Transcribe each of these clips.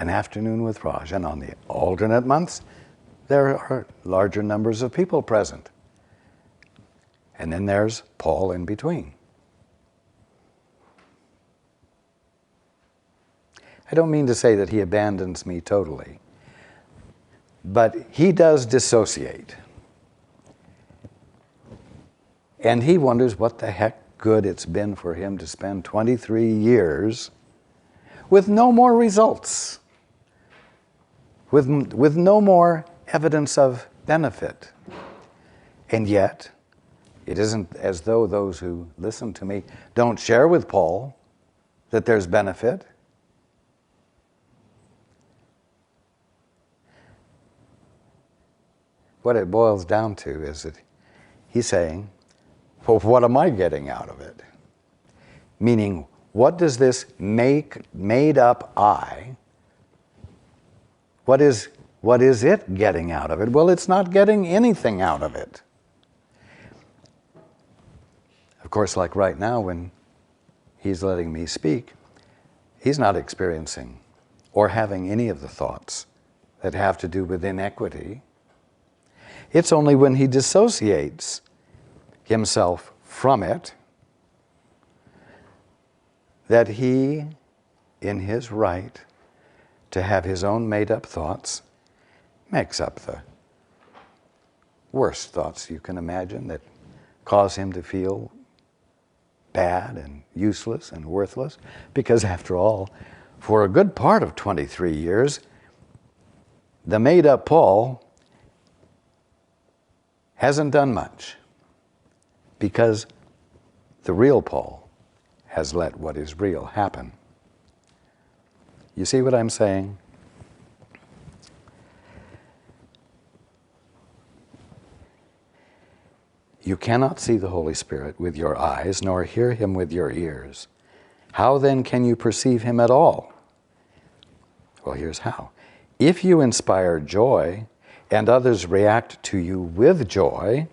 an afternoon with Raj. And on the alternate months, there are larger numbers of people present. And then there's Paul in between. I don't mean to say that he abandons me totally, but he does dissociate. And he wonders what the heck good it's been for him to spend 23 years with no more results, with no more evidence of benefit. And yet, it isn't as though those who listen to me don't share with Paul that there's benefit. What it boils down to is that he's saying, well, what am I getting out of it? Meaning, what does this made up I, what is it getting out of it? Well, it's not getting anything out of it. Of course, like right now when he's letting me speak, he's not experiencing or having any of the thoughts that have to do with inequity. It's only when he dissociates himself from it that he, in his right to have his own made-up thoughts, makes up the worst thoughts you can imagine that cause him to feel bad and useless and worthless. Because after all, for a good part of 23 years, the made-up Paul hasn't done much, because the real Paul has let what is real happen. You see what I'm saying? You cannot see the Holy Spirit with your eyes, nor hear him with your ears. How then can you perceive him at all? Well, here's how. If you inspire joy, and others react to you with joy,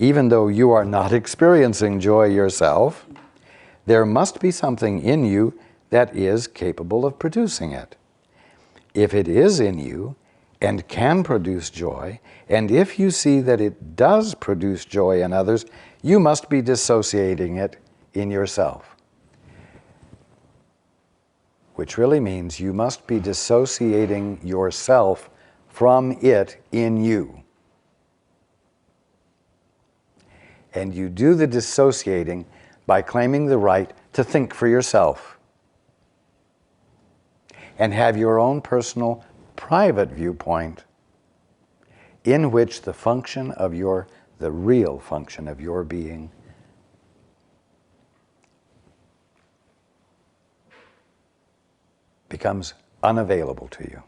even though you are not experiencing joy yourself, there must be something in you that is capable of producing it. If it is in you and can produce joy, and if you see that it does produce joy in others, you must be dissociating it in yourself. Which really means you must be dissociating yourself from it in you. And you do the dissociating by claiming the right to think for yourself and have your own personal, private viewpoint in which the function of the real function of your being becomes unavailable to you.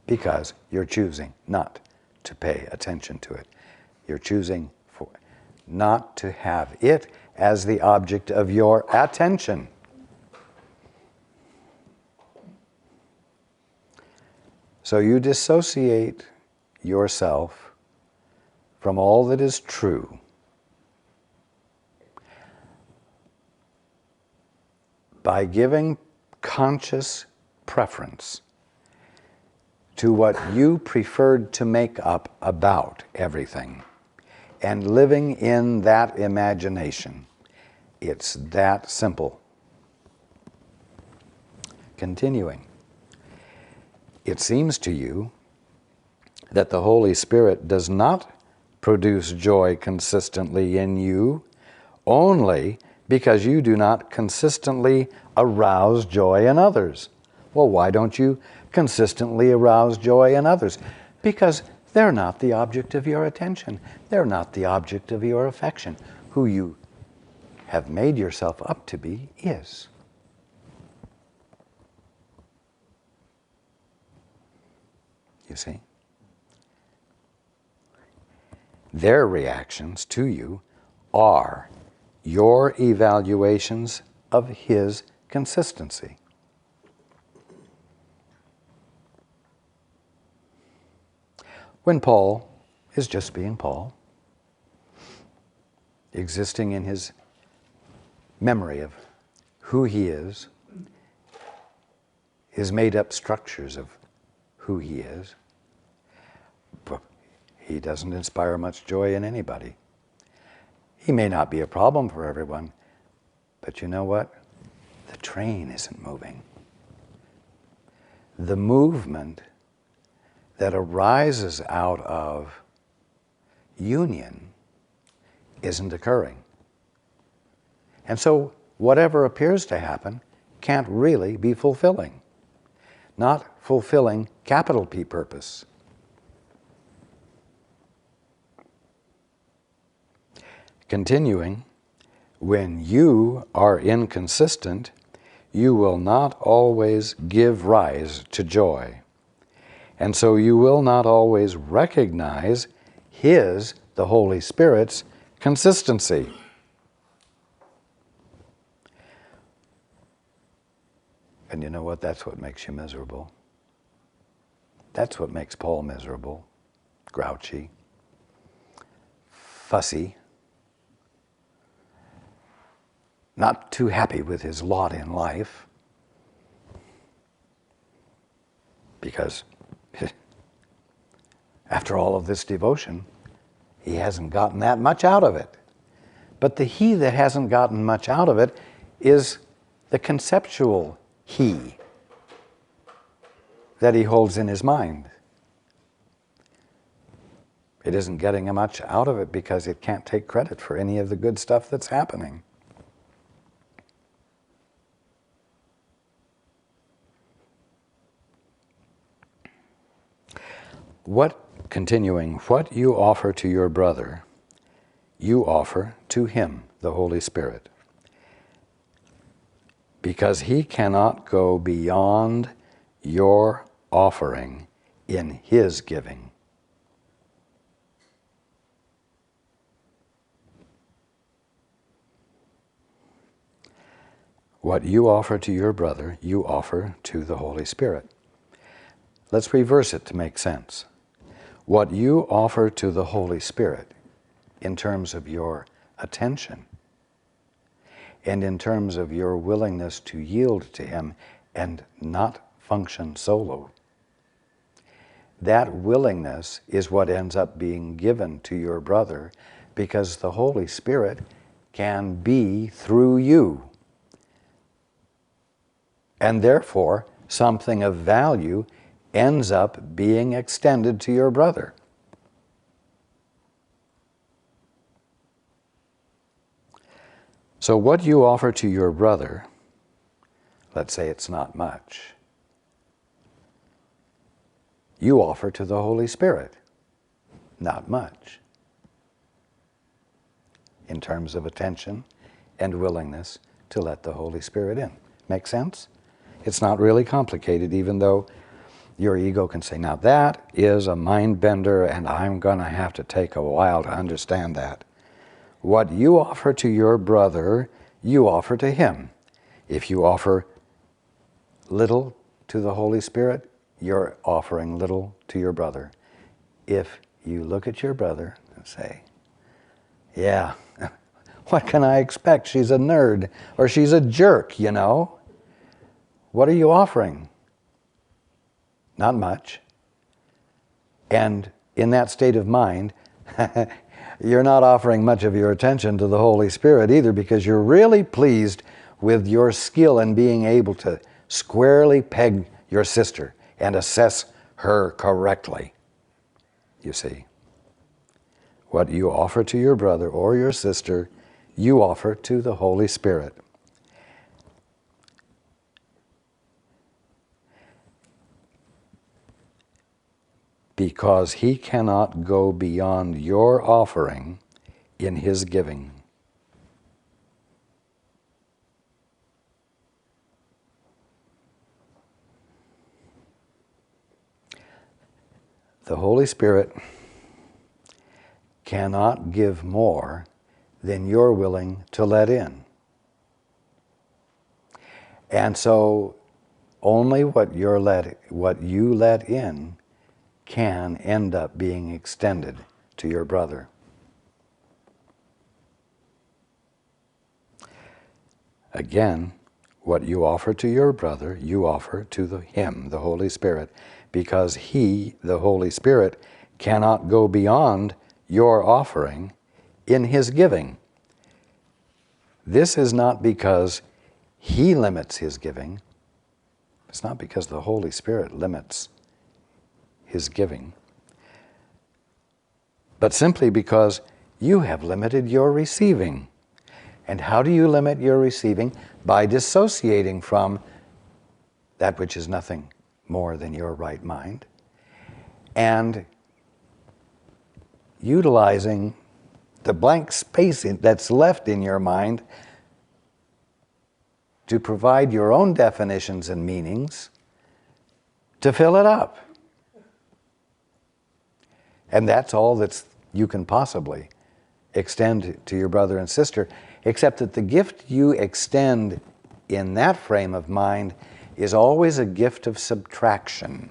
Because you're choosing not to pay attention to it. You're choosing not to have it as the object of your attention. So you dissociate yourself from all that is true by giving conscious preference to what you preferred to make up about everything, and living in that imagination. It's that simple. Continuing. It seems to you that the Holy Spirit does not produce joy consistently in you only because you do not consistently arouse joy in others. Well, why don't you consistently arouse joy in others? Because they're not the object of your attention. They're not the object of your affection. Who you have made yourself up to be is. You see? Their reactions to you are your evaluations of his consistency. When Paul is just being Paul, existing in his memory of who he is, his made-up structures of who he is, he doesn't inspire much joy in anybody. He may not be a problem for everyone, but you know what? The train isn't moving. The movement that arises out of union isn't occurring. And so whatever appears to happen can't really be fulfilling. Not fulfilling capital P purpose. Continuing, when you are inconsistent, you will not always give rise to joy. And so you will not always recognize His, the Holy Spirit's, consistency. And you know what? That's what makes you miserable. That's what makes Paul miserable, grouchy, fussy, not too happy with his lot in life, because after all of this devotion, he hasn't gotten that much out of it. But the he that hasn't gotten much out of it is the conceptual he that he holds in his mind. It isn't getting much out of it because it can't take credit for any of the good stuff that's happening. Continuing, what you offer to your brother, you offer to him, the Holy Spirit, because he cannot go beyond your offering in his giving. What you offer to your brother, you offer to the Holy Spirit. Let's reverse it to make sense. What you offer to the Holy Spirit in terms of your attention and in terms of your willingness to yield to Him and not function solo, that willingness is what ends up being given to your brother, because the Holy Spirit can be through you. And therefore, something of value ends up being extended to your brother. So what you offer to your brother, let's say it's not much, you offer to the Holy Spirit not much in terms of attention and willingness to let the Holy Spirit in. Make sense? It's not really complicated, even though your ego can say, now that is a mind bender and I'm going to have to take a while to understand that. What you offer to your brother, you offer to him. If you offer little to the Holy Spirit, you're offering little to your brother. If you look at your brother and say, yeah, what can I expect? She's a nerd, or she's a jerk, you know. What are you offering? Not much. And in that state of mind, you're not offering much of your attention to the Holy Spirit either, because you're really pleased with your skill in being able to squarely peg your sister and assess her correctly. You see, what you offer to your brother or your sister, you offer to the Holy Spirit. Because He cannot go beyond your offering in His giving. The Holy Spirit cannot give more than you're willing to let in. And so only what you let in can end up being extended to your brother. Again, What you offer to your brother, you offer to him, the Holy Spirit, because he, the Holy Spirit, cannot go beyond your offering in his giving. This is not because he limits his giving. It's not because the Holy Spirit limits his giving, but simply because you have limited your receiving. And how do you limit your receiving? By dissociating from that which is nothing more than your right mind and utilizing the blank space that's left in your mind to provide your own definitions and meanings to fill it up. And that's all that you can possibly extend to your brother and sister, except that the gift you extend in that frame of mind is always a gift of subtraction.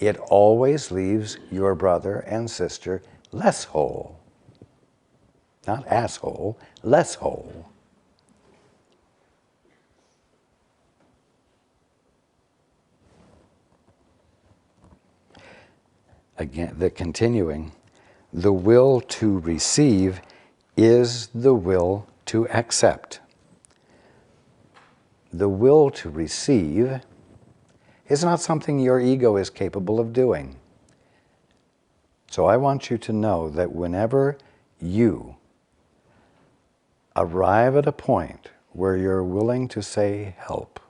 It always leaves your brother and sister less whole. Not asshole, less whole. Again, the continuing, the will to receive is the will to accept. The will to receive is not something your ego is capable of doing. So I want you to know that whenever you arrive at a point where you're willing to say help,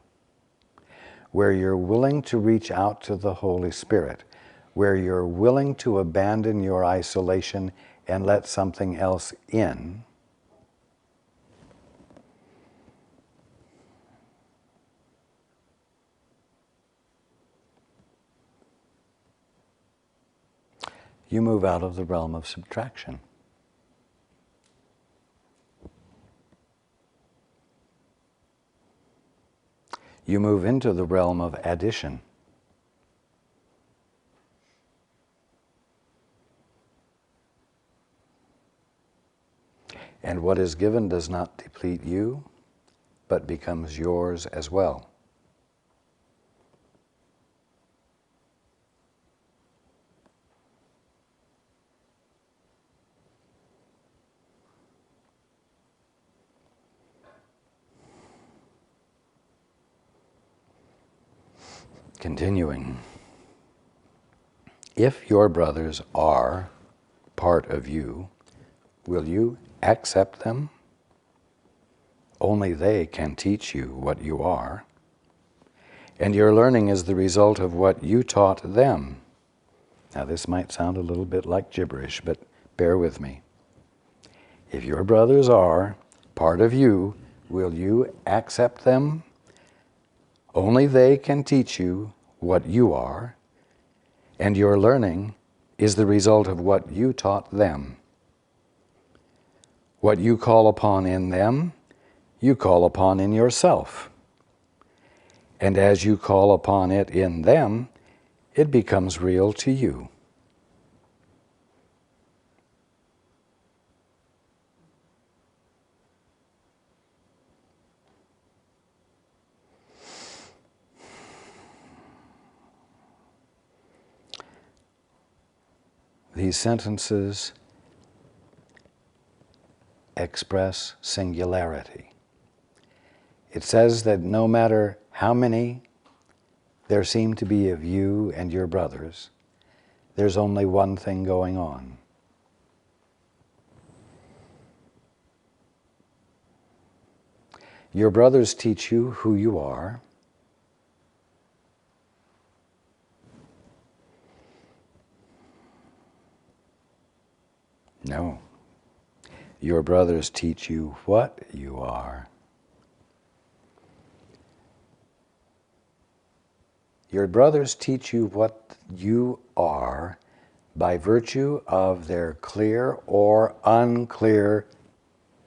where you're willing to reach out to the Holy Spirit, where you're willing to abandon your isolation and let something else in, you move out of the realm of subtraction. You move into the realm of addition. And what is given does not deplete you, but becomes yours as well. Continuing. If your brothers are part of you, will you accept them? Only they can teach you what you are. And your learning is the result of what you taught them. Now this might sound a little bit like gibberish, but bear with me. If your brothers are part of you, will you accept them? Only they can teach you what you are, and your learning is the result of what you taught them. What you call upon in them, you call upon in yourself. And as you call upon it in them, it becomes real to you. These sentences express singularity. It says that no matter how many there seem to be of you and your brothers, there's only one thing going on. Your brothers teach you who you are. No. Your brothers teach you what you are. Your brothers teach you what you are by virtue of their clear or unclear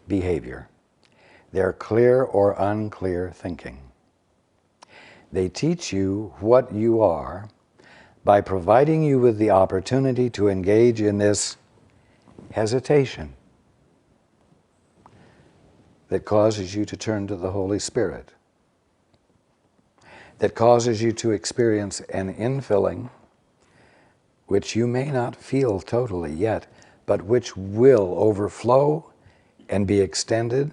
behavior, their clear or unclear thinking. They teach you what you are by providing you with the opportunity to engage in this hesitation. that causes you to turn to the Holy Spirit, that causes you to experience an infilling which you may not feel totally yet, but which will overflow and be extended.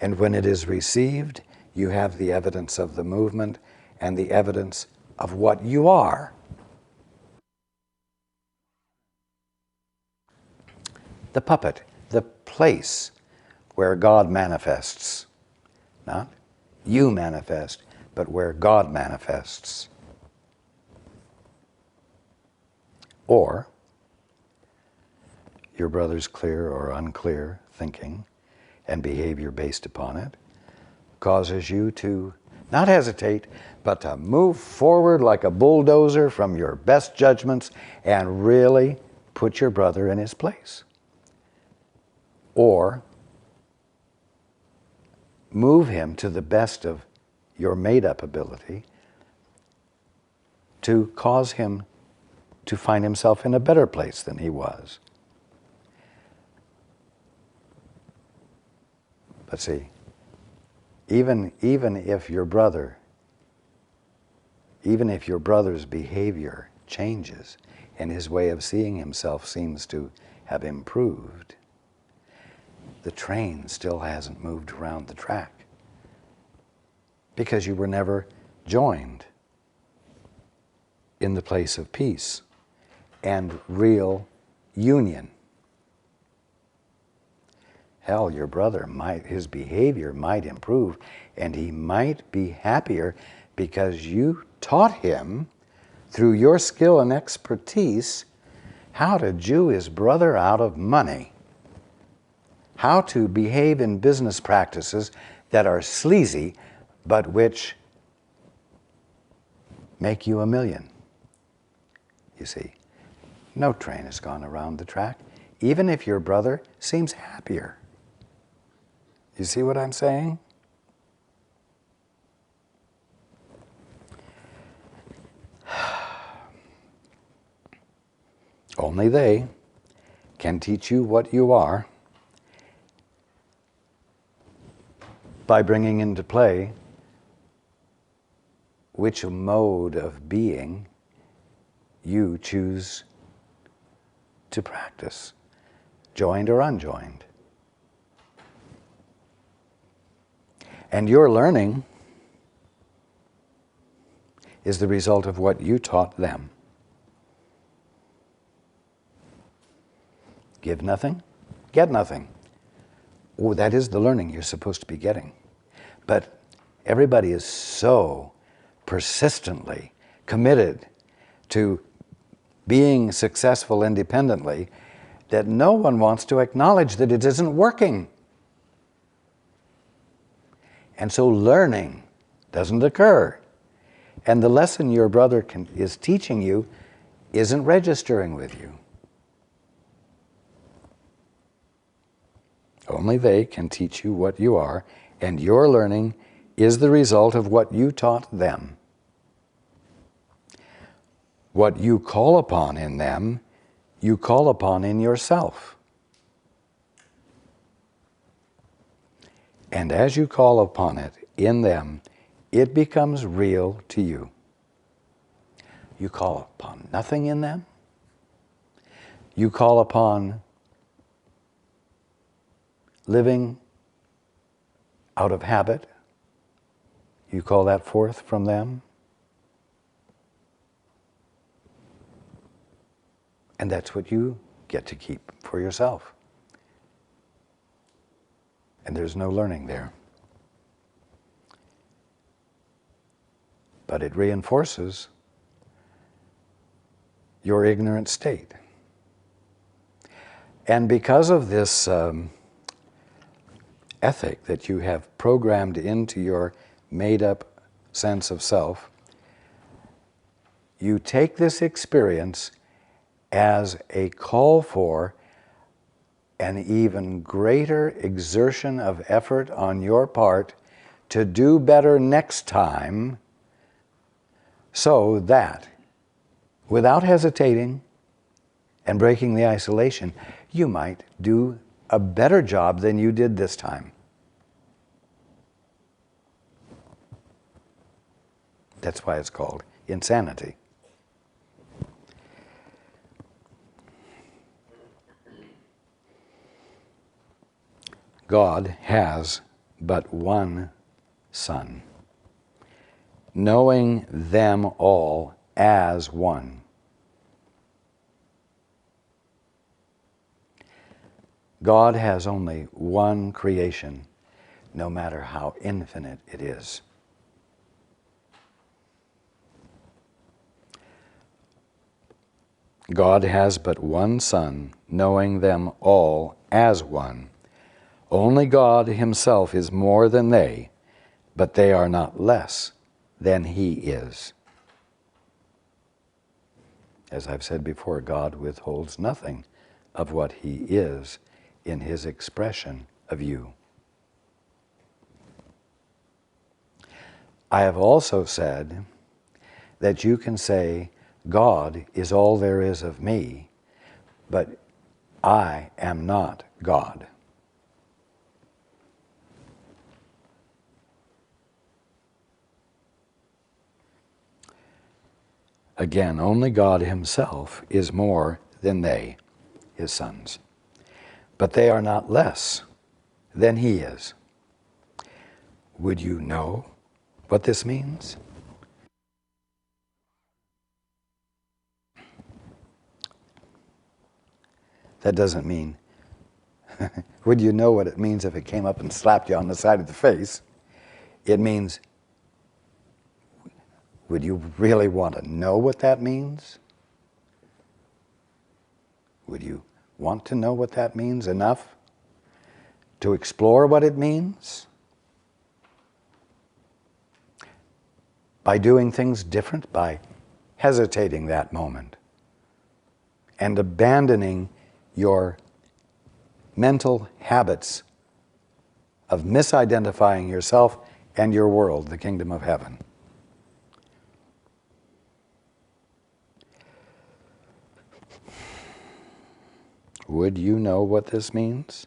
And when it is received, you have the evidence of the movement and the evidence of what you are. The puppet, the place where God manifests. Not you manifest, but where God manifests. Or your brother's clear or unclear thinking and behavior based upon it causes you to not hesitate, but to move forward like a bulldozer from your best judgments and really put your brother in his place. Or move him to the best of your made-up ability to cause him to find himself in a better place than he was. But see, even if your brother's behavior changes and his way of seeing himself seems to have improved, the train still hasn't moved around the track because you were never joined in the place of peace and real union. Hell, your brother his behavior might improve and he might be happier because you taught him through your skill and expertise how to Jew his brother out of money, how to behave in business practices that are sleazy but which make you $1 million. You see, no train has gone around the track, even if your brother seems happier. You see what I'm saying? Only they can teach you what you are by bringing into play which mode of being you choose to practice, joined or unjoined. And your learning is the result of what you taught them. Give nothing, get nothing. Oh, that is the learning you're supposed to be getting. But everybody is so persistently committed to being successful independently that no one wants to acknowledge that it isn't working. And so learning doesn't occur. And the lesson your brother is teaching you isn't registering with you. Only they can teach you what you are, and your learning is the result of what you taught them. What you call upon in them, you call upon in yourself. And as you call upon it in them, it becomes real to you. You call upon nothing in them. You call upon living out of habit. You call that forth from them. And that's what you get to keep for yourself. And there's no learning there. But it reinforces your ignorant state. And because of this ethic that you have programmed into your made-up sense of self, you take this experience as a call for an even greater exertion of effort on your part to do better next time, so that, without hesitating and breaking the isolation, you might do a better job than you did this time. That's why it's called insanity. God has but one Son, knowing them all as one. God has only one creation, no matter how infinite it is. God has but one Son, knowing them all as one. Only God himself is more than they, but they are not less than he is. As I've said before, God withholds nothing of what he is in his expression of you. I have also said that you can say, God is all there is of me, but I am not God. Again, only God himself is more than they, his sons. But they are not less than he is. Would you know what this means? That doesn't mean, would you know what it means if it came up and slapped you on the side of the face? It means, would you really want to know what that means? Would you want to know what that means enough to explore what it means? By doing things different, by hesitating that moment and abandoning your mental habits of misidentifying yourself and your world, the kingdom of heaven. Would you know what this means?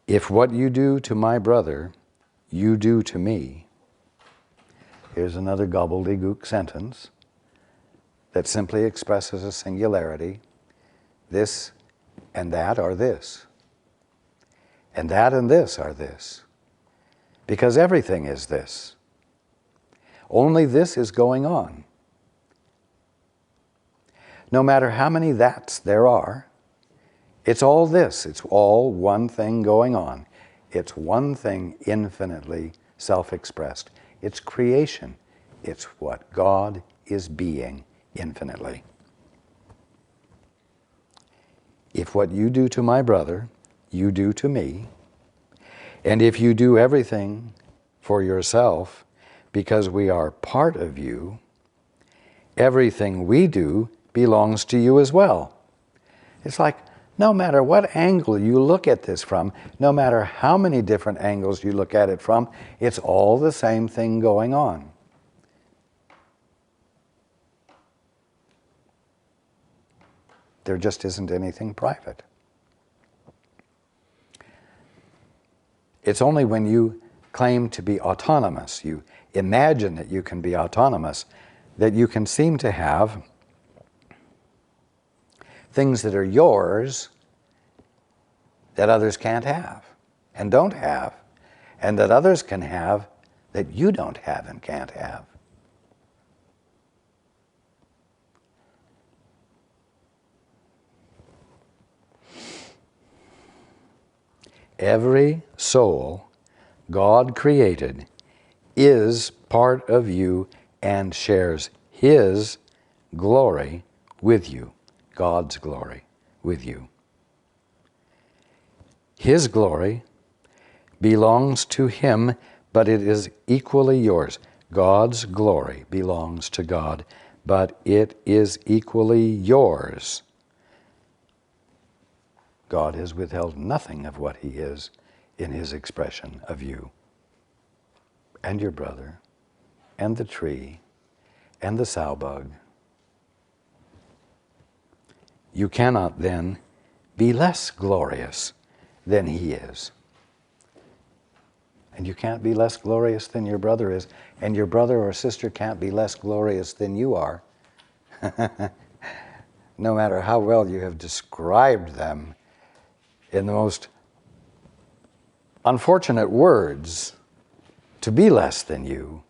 If what you do to my brother, you do to me. Here's another gobbledygook sentence that simply expresses a singularity. This and that are this. And that and this are this. Because everything is this. Only this is going on. No matter how many that's there are, it's all this. It's all one thing going on. It's one thing infinitely self-expressed. It's creation. It's what God is being infinitely. If what you do to my brother, you do to me, and if you do everything for yourself because we are part of you, everything we do belongs to you as well. It's like, no matter what angle you look at this from, no matter how many different angles you look at it from, it's all the same thing going on. There just isn't anything private. It's only when you claim to be autonomous, you imagine that you can be autonomous, that you can seem to have things that are yours that others can't have and don't have, and that others can have that you don't have and can't have. Every soul God created is part of you and shares His glory with you, God's glory with you. His glory belongs to Him, but it is equally yours. God's glory belongs to God, but it is equally yours. God has withheld nothing of what He is in His expression of you and your brother and the tree and the sowbug. You cannot then be less glorious than He is. And you can't be less glorious than your brother is, and your brother or sister can't be less glorious than you are. No matter how well you have described them in the most unfortunate words to be less than you.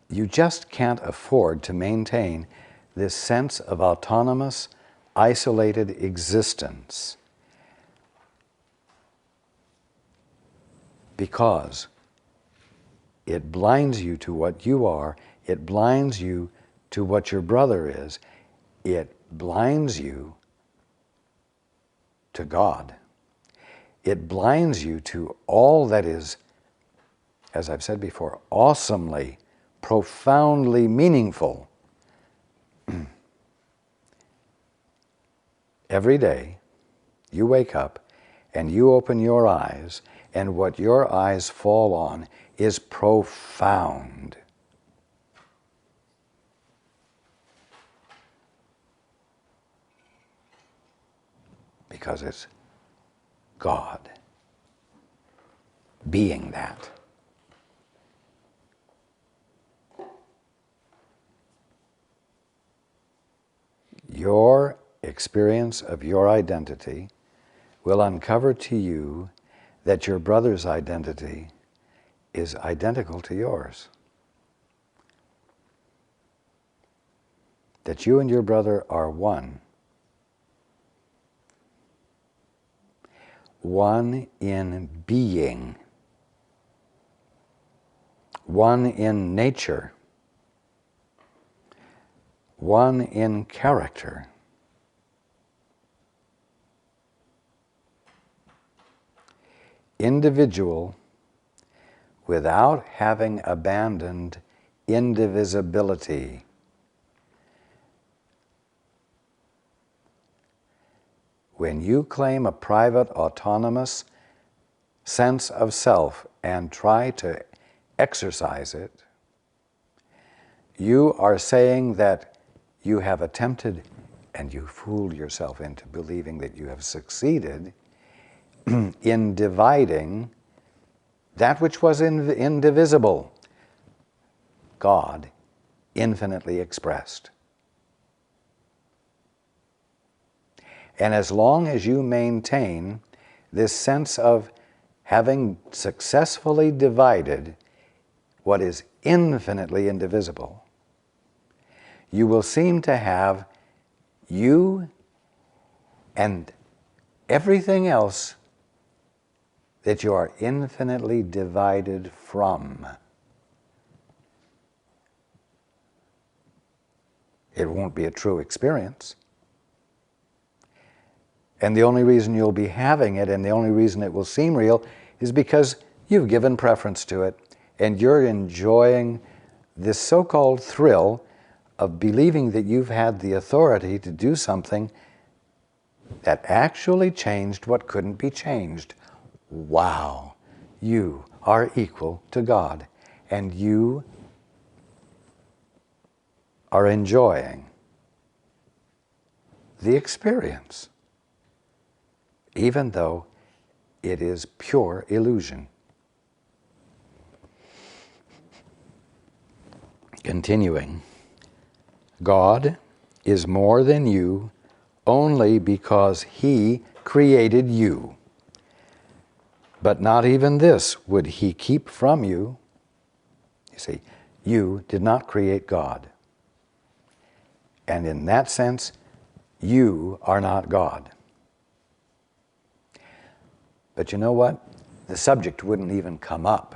You just can't afford to maintain this sense of autonomous, isolated existence, because it blinds you to what you are, it blinds you to what your brother is, it blinds you to God. It blinds you to all that is, as I've said before, awesomely, profoundly meaningful. Every day, you wake up and you open your eyes, and what your eyes fall on is profound. Because it's God being that. Your experience of your identity will uncover to you that your brother's identity is identical to yours. That you and your brother are one. One in being. One in nature. One in character. Individual without having abandoned indivisibility. When you claim a private, autonomous sense of self and try to exercise it, you are saying that you have attempted, and you fooled yourself into believing that you have succeeded in dividing that which was indivisible, God infinitely expressed. And as long as you maintain this sense of having successfully divided what is infinitely indivisible, you will seem to have you and everything else that you are infinitely divided from. It won't be a true experience. And the only reason you'll be having it, and the only reason it will seem real, is because you've given preference to it, and you're enjoying this so-called thrill of believing that you've had the authority to do something that actually changed what couldn't be changed. Wow, you are equal to God, and you are enjoying the experience, even though it is pure illusion. Continuing, God is more than you only because He created you. But not even this would He keep from you. You see, you did not create God. And in that sense, you are not God. But you know what? The subject wouldn't even come up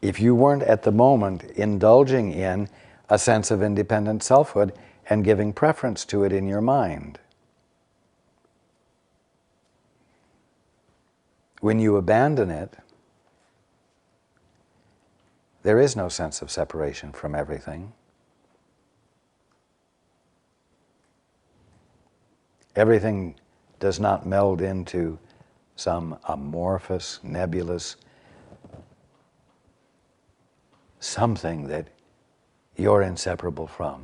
if you weren't at the moment indulging in a sense of independent selfhood and giving preference to it in your mind. When you abandon it, there is no sense of separation from everything. Everything does not meld into some amorphous, nebulous something that you're inseparable from.